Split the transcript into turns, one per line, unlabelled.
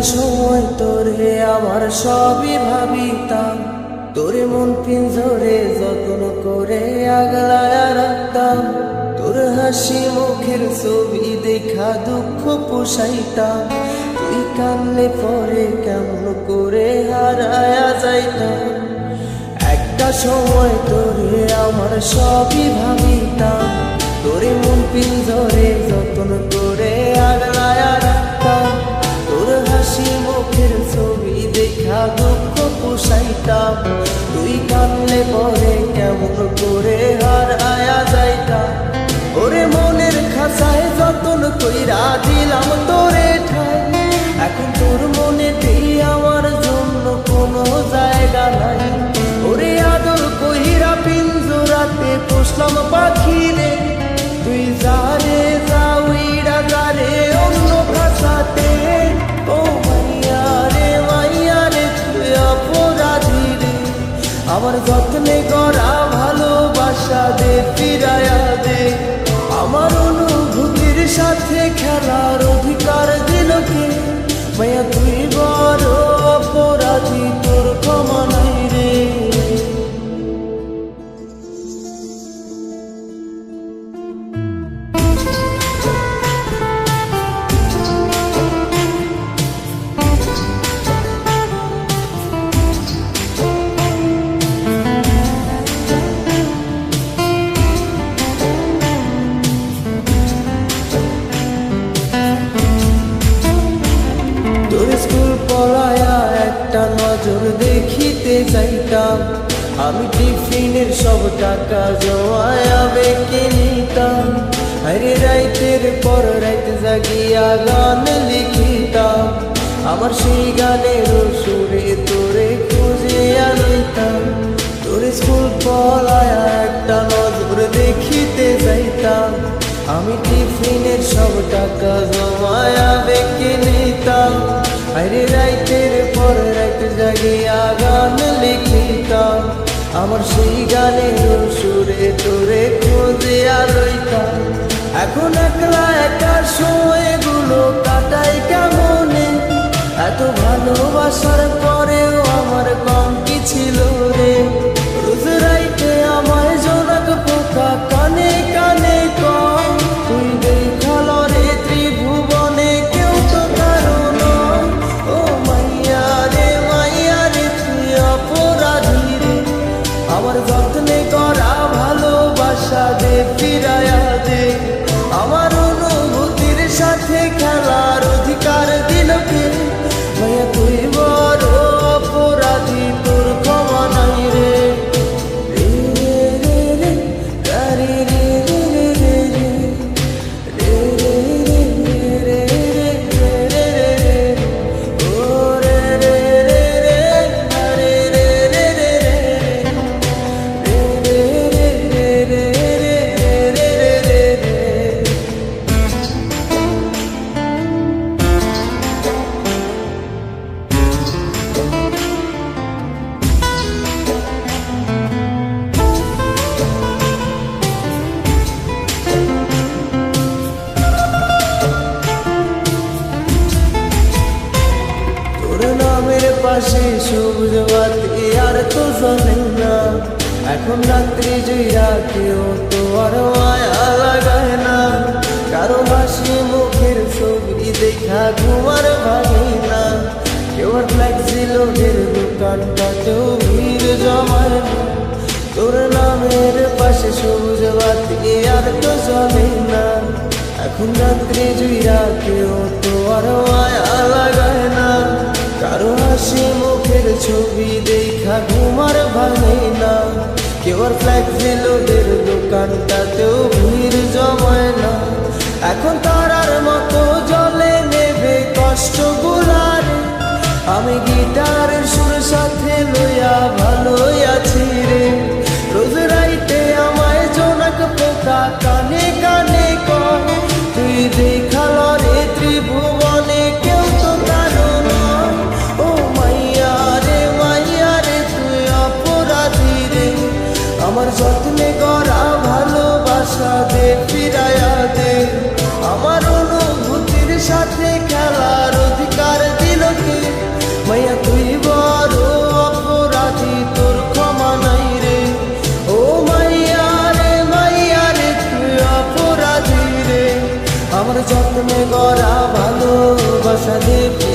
সময় তোরে আমার সবই ভাবিতাম, তোরে মন পিঞ্জরে যত্ন করে আগলায়া রাখতাম। তোর হাসি মুখের ছবি দেখা দুঃখ পোষাইতাম, তুই কানলে পরে কেমন করে হারায়া যাইতাম। একটা সময় তোরে আমার সবই ভাবিতাম, তোরে মন পিঞ্জরে যত্ন করে আগলায়া রাখতাম। তোর হাসি মুখের ছবি দেখা দুঃখ পোষাইতাম, তুই কানলে পরে কেমন করে হারায়া যাইতাম। ওরে মনের খাঁচায় যতন কইরা দিলাম তোরে ঠাই, এখন তোর মনেতেই আমার জন্য কোনো জায়গা নাই। ওরে আদর কইরা পিঞ্জরাতে পোষলাম পাখি রে, তুই যারে যাওইরা যারে অন্য খাঁচাতে। ও মাইয়া রে তুই অপরাধী রে, আমার যত্নে করা ভালোবাসা দে ফিরায়া দে। আমার অনুভূতির সাথে খেলার অধিকার দিল কে? মায়া তুই বড় অপরাধী, তোর ক্ষমা নাই রে। তোর স্কুল পড়ায়া একটা নজর দেখিতে যাইতাম, আমি টিফিনের সব টাকা জমায়া বেঁকে নিতাম। আরে রাইতের পর রাইত জাগিয়া গান লিখিতাম, আমার সেই গানের সুরে তোরে খুঁজিয়া লইতাম। তোর স্কুল পড়ায়া একটা নজর দেখিতে যাইতাম, আমি টিফিনের সব টাকা জমায়া বেঁকে নিতাম। আরে রাইতের পর রাইত জাগিয়া গান লিখিতাম, আমার সেই গানের সুরে তোরে খুঁজিয়া লইতাম। এখন একলা একার সময়গুলো কাটাই কেমনে, এত ভালোবাসার পরেও আমার কম কি ছিল রে। রোজ রাইতে আমায় জোনাক পোকা কানে কানে কম, তুই দেখাল রে ত্রিভুবনে কেউ তো কারো নয়। ও মাইয়া রে তুই অপরাধী রে, আমার যত্নে করা ভালোবাসা দে ফিরায়া দে। আমার অনুভূতির সাথে খেলার অধিকার দিল কে? মায়া তুই বড় অপরাধী, তোর ক্ষমা নাই রে। রে রে রে গারি রে রে রে রে রে রে রে রে রে রে ও রে রে রে রে গারি রে রে রে রে রে রে রে রে রে। তোর নামের পাশে সবুজ বাতি আর তো জ্বলে না, এখন রাত্রি জুইরা কেউ তো আর মায়া লাগায় না। কারো হাসি মুখের ছবি দেখা ঘুমার ভাঙে না, কেউ আর ফ্লেক্সি লোকের দোকানটাতেও ভিড় জমায় না। তোর নামের পাশে সবুজ বাতি আর তো জ্বলে না, এখন রাত্রি জুইরা কেউ তো আর মায়া লাগায় না। কারো হাসি মুখের ছবি দেখা ঘুমার ভাঙে না, কেউ আর ফ্লেক্সি লোকের দোকানটাতেও ভিড় জমায় না। এখন তারার মতো জলে নেবে কষ্ট গুলারে, আমি গিটারের সুর সাথে লইয়া ভালোই আছি রে। রোজ রাইতে আমায় জোনাক পোকা কানে কানে কয়, তুই দেখাল রে ত্রিভুবনে কেউ তো কারো নয়। ও মাইয়া রে তুই অপরাধী রে, আমার যত্নে করা ভালোবাসা দে ফিরায়া দে। আমার অনুভূতির সাথে খেলার অধিকার দিল কাঁধে